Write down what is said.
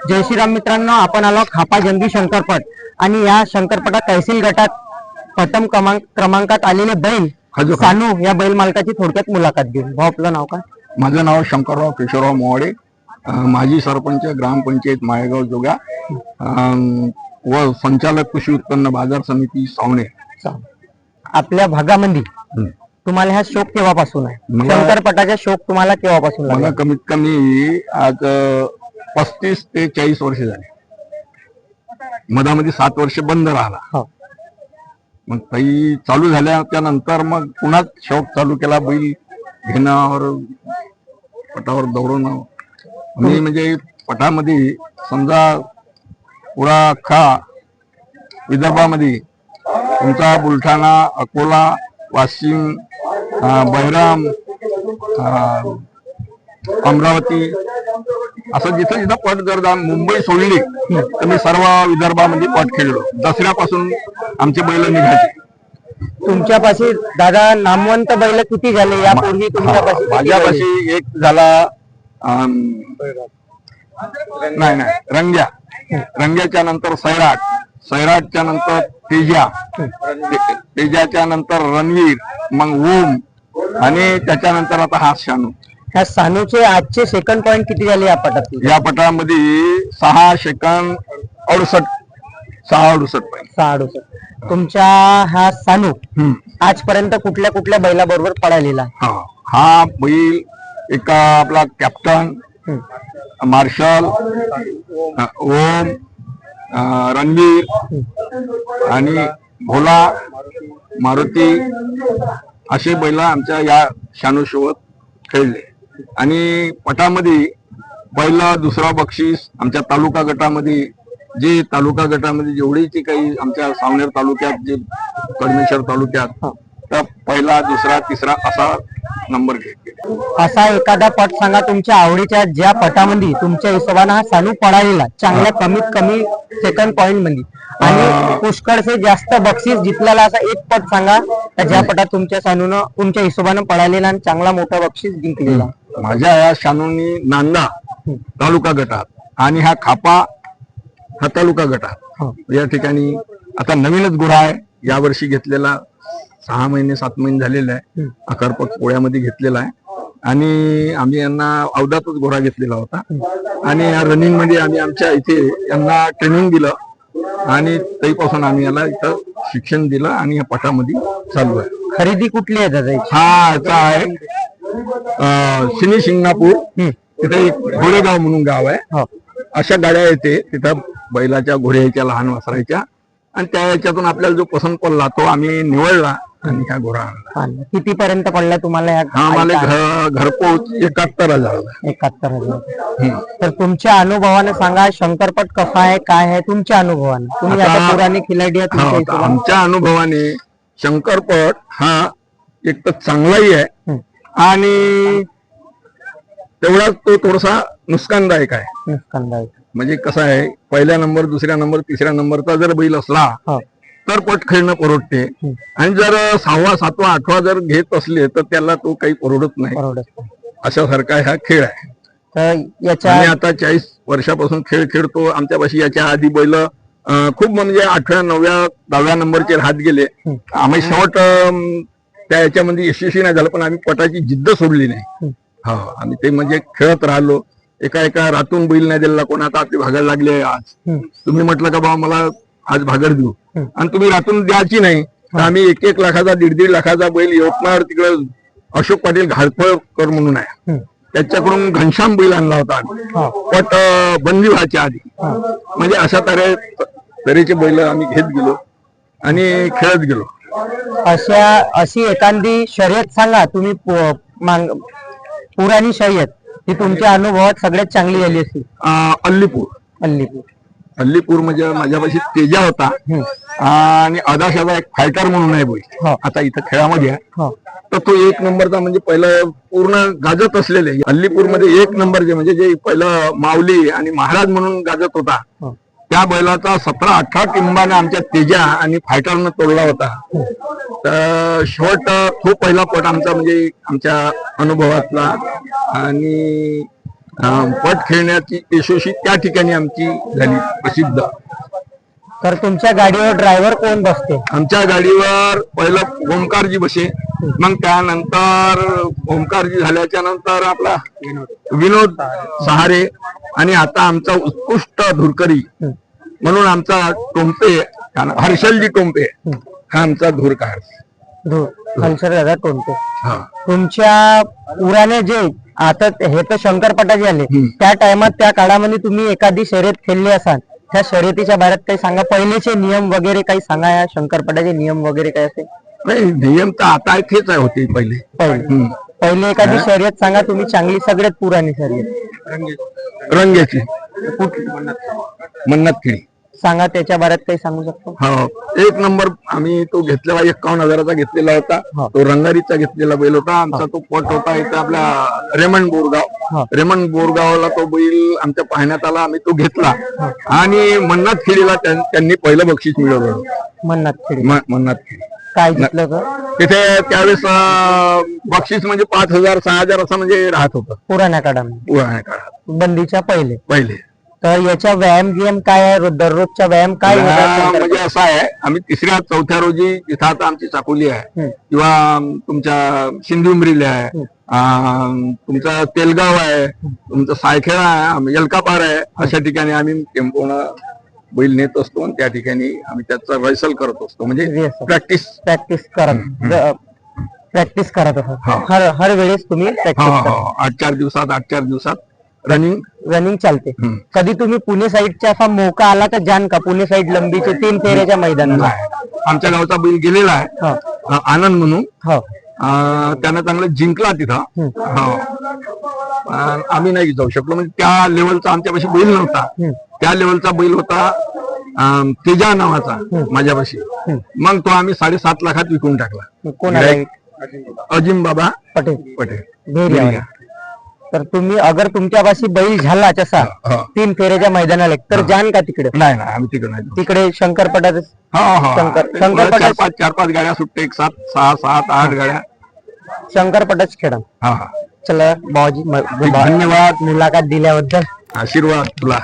जय श्रीराम मित्रांनो, आपण आलो खापा जंगी शंकरपट आणि या शंकरपटात तहसील गटात प्रथम क्रमांकात आलेले बैल सानू या बैल मालकाची थोडक्यात मुलाखत घेऊ. भाऊ, आपलं नाव काय? माझं नाव शंकरराव किशोरराव मोवाडे, माजी सरपंच ग्रामपंचायत माळेगाव जोगा व संचालक कृषी उत्पन्न बाजार समिती सावणे. आपल्या भागामध्ये तुम्हाला हा शौक केव्हापासून आहे? शंकरपटाचा शौक तुम्हाला केव्हापासून मला लागला? कमीत कमी आज 35 ते 40 वर्ष झाले. मधामध्ये 7 वर्ष बंद राहिला. हो. मग काही चालू झाल्याच्या नंतर मग पुन्हा शौक चालू केला, बैल घेणं पटावर दौडवणं. मी म्हणजे पटामध्ये समजा पुरा अख्खा विदर्भामध्ये तुमचा बुलढाणा, अकोला, वाशिम, बहिराम, अमरावती असं जिथं जिथं पट जर मुंबई सोडली तर मी सर्व विदर्भामध्ये पट खेळलो. दसऱ्यापासून आमचे बैल निघायचे. तुमच्यापाशी दादा नामवंत बैल किती झाले यापूर्वी तुमच्यापाशी? माझ्यापाशी एक झाला नाही रंग्या, रंग्याच्या नंतर सैराट, सैराटच्या नंतर तेजा, तेजाच्या नंतर रणवीर, मग ओम आणि त्याच्यानंतर आता हा शानू. ह्या सानूचे आजचे सेकंड पॉइंट किती झाले या पटात? या पटामध्ये 6 सेकंद 68 पॉइंट. 68. तुमच्या हा सानू आजपर्यंत कुठल्या कुठल्या बैलाबरोबर पळालेला? हा बैल एका आपला कॅप्टन, मार्शल, ओम, रणवीर आणि भोला, मारुती असे बैल आमच्या या शानू सोबत खेळले. आणि पटामध्ये पहिला दुसरा बक्षीस आमच्या तालुका गटामध्ये, जे तालुका गटामध्ये जेवढीची काही आमच्या सावनेर तालुक्यात, जे कडमेश्वर तालुक्यात, तर पहिला दुसरा तिसरा असा नंबर घेतले. असा एखादा पट सांगा तुमच्या आवडीच्या, ज्या पटामध्ये तुमच्या हिशोबाने हा सानू पळालेला चांगल्या कमीत कमी सेकंड पॉइंट मध्ये आणि पुष्कळसे जास्त बक्षीस जिंकलेला असा एक पट सांगा ज्या पटात तुमच्या सानूनं तुमच्या हिशोबाने पळालेला आणि चांगला मोठा बक्षीस जिंकलेला. माझ्या या शानूनी नांदा तालुका गटात आणि हा खापा हा तालुका गटात या ठिकाणी आता नवीनच घोडा आहे, यावर्षी घेतलेला 6 महिने 7 महिने झालेला आहे. अकरपक पोळ्यामध्ये घेतलेला आहे आणि आम्ही यांना अवधातच घोडा घेतलेला होता आणि या रनिंग मध्ये आम्ही आमच्या इथे यांना ट्रेनिंग दिलं आणि तरीपासून आम्ही याला इथं शिक्षण दिलं आणि या पटामध्ये चालू आहे. खरेदी कुठली आहे दादा? हा याचा आहे सिनी शिंगणापूर, तिथे एक घोडेगाव म्हणून गाव आहे. अशा गाड्या येते तिथं, बैलाच्या घोड्याच्या लहान वासरायच्या, आणि त्या याच्यातून आपल्याला जो पसंत पडला तो आम्ही निवडला आणि हा घोडा आणला. किती पर्यंत पडला तुम्हाला? आम्हाला घरपोच 71,000. 71,000. तर तुमच्या अनुभवाने सांगा शंकरपट कसा आहे, काय आहे तुमच्या अनुभवाने? तुम्ही आता पुराणे खिलाडी आहात. आमच्या अनुभवाने शंकरपट हा एक तर चांगलाही आहे आणि तेवढाच तो थोडासा नुकसानदायक आहे. नुकसानदायक म्हणजे कसं आहे, पहिल्या नंबर, दुसऱ्या नंबर, तिसऱ्या नंबरचा जर बैल असला तर पट खेळणं परवडते, आणि जर 6वा 7वा 8वा जर घेत असले तर त्याला तो काही परवडत नाही. अशासारखा हा खेळ आहे. आणि आता 40 वर्षापासून खेळ खेळतो. आमच्यापाशी याच्या आधी बैल खूप म्हणजे 8व्या 9व्या 10व्या नंबरचे राहत गेले. आम्ही शेवट त्या याच्यामध्ये यशस्वी नाही झालं, पण आम्ही पटाची जिद्द सोडली नाही. आम्ही ते म्हणजे खेळत राहिलो. एका रातून बैल नाही दिला कोण. आता आपली भागायला लागले. आज तुम्ही म्हटलं का बाबा मला आज भागर देऊ, आणि तुम्ही रातून द्यायची नाही, तर आम्ही 1-1 लाखाचा 1.5-1.5 लाखाचा बैल यवतमाळ तिकडे अशोक पाटील घाडफळकर म्हणून आहे, त्याच्याकडून घनश्याम बैल आणला होता पट बंदी व्हायच्या आधी. म्हणजे अशा तऱ्हेचे बैल आम्ही घेत गेलो आणि खेळत गेलो. अशी एखादी शर्यत सांगा तुम्ही, पुराणी शर्यत ही तुमच्या अनुभवात सगळ्यात चांगली झाली असेल. अल्लीपूर म्हणजे माझ्यापाशी तेजा होता आणि अदाशाचा एक फायटर म्हणून आहे बैल, आता इथं खेळामध्ये आहे. तर तो 1 नंबरचा म्हणजे पहिलं पूर्ण गाजत असलेले अल्लीपूर मध्ये 1 नंबरचे म्हणजे जे पहिलं माऊली आणि महाराज म्हणून गाजत होता, त्या बैलाचा 17-18 टिंबाने आमच्या तेजा आणि फायटरनं तोडला होता. तर शेवट तो पहिला पट आमचा म्हणजे आमच्या अनुभवातला. आणि पट खेळण्याची यशस्वी त्या ठिकाणी आमची झाली प्रसिद्ध. तर तुमच्या गाडीवर ड्रायव्हर कोण बसते? आमच्या गाडीवर पहिलं ओमकारजी बसे, मग त्यानंतर ओमकारजी झाल्याच्या नंतर आपला विनोद सहारे, आणि आता आमचा उत्कृष्ट धुरकरी म्हणून आमचा टोंपे हर्षलजी टोंपे हा आमचा धुरकार. हंसर दादा टोंटे. हा. तुमच्या उराने जे आता हे तर शंकरपटाचे आले, त्या टायमात त्या काळामध्ये तुम्ही एखादी शर्यत खेळली असाल, त्या शर्यतीच्या बाहेर काही सांगा, पहिलेचे नियम वगैरे काही सांगा, या शंकरपटाचे नियम वगैरे काय असे? नाही, नियम तर आता तेच होते पहिले. पहिले एखादी शर्यत सांगा तुम्ही, चांगली सगळ्यात पुराणी शर्यत रंग्याची मन्नत खेळी सांगा, त्याच्या बाऱ्यात काही सांगू शकतो? हो, 1 नंबर आम्ही तो घेतलेला 51,000चा घेतलेला होता. तो रंगारीचा घेतलेला बैल होता आमचा. तो पट होता इथे आपल्या रेमंड बोरगावला तो बैल आमच्या पाहण्यात आला, आम्ही तो घेतला. आणि मन्नाथ खेळीला त्यांनी पहिलं बक्षीस मिळवलं. मन्नाथ खेळी काय घेतलं होतं तिथे त्यावेळेस? बक्षीस म्हणजे 5,000 6,000 असं म्हणजे राहत होतं पुराण्या काळात, बंदीच्या पहिले. तर याचा व्यायाम गियाम काय आहे? दररोजचा व्यायाम काय म्हणजे असा आहे, आम्ही 3ऱ्या 4थ्या रोजी जिथं आता आमची चाकोली आहे किंवा तुमच्या सिंधुंबरीला आहे, तुमचा तेलगाव आहे, तुमचा सायखेडा आहे, यलकापार आहे, अशा ठिकाणी आम्ही टेम्पोनं बैल नेत असतो आणि त्या ठिकाणी आम्ही त्याचा रिहर्सल करत असतो, म्हणजे प्रॅक्टिस करत असतो. हर वेळेस तुम्ही प्रॅक्टिस 8-4 दिवसात रनिंग चालते. कधी तुम्ही पुणे साईडचा असा मौका आला तर जाण का? पुणे साईड लंबीचे 3 फेऱ्याच्या मैदानाला आमच्या गावचा बैल गेलेला आहे, आनंद म्हणून. त्यानं चांगलं जिंकला तिथं. आम्ही नाही जाऊ शकलो, म्हणजे त्या लेवलचा आमच्यापाशी बैल नव्हता. त्या लेवलचा बैल होता तेजा नावाचा माझ्यापाशी. मग तो आम्ही 7.5 लाखात विकून टाकला. कोणाला? अजिम बाबा पटेल. तर तुम्ही अगर तुमच्यापाशी बैल झाला तसा 3 फेऱ्याच्या मैदानाला, तर जाण का तिकडे? नाही, आम्ही तिकडे नाही. तिकडे शंकरपटात 4-5 गाड्या सुट्टे, 1 7 6 7 8 गाड्या शंकरपटाच खेळा. चला भाऊजी, धन्यवाद मुलाखत दिल्याबद्दल. आशीर्वाद तुला.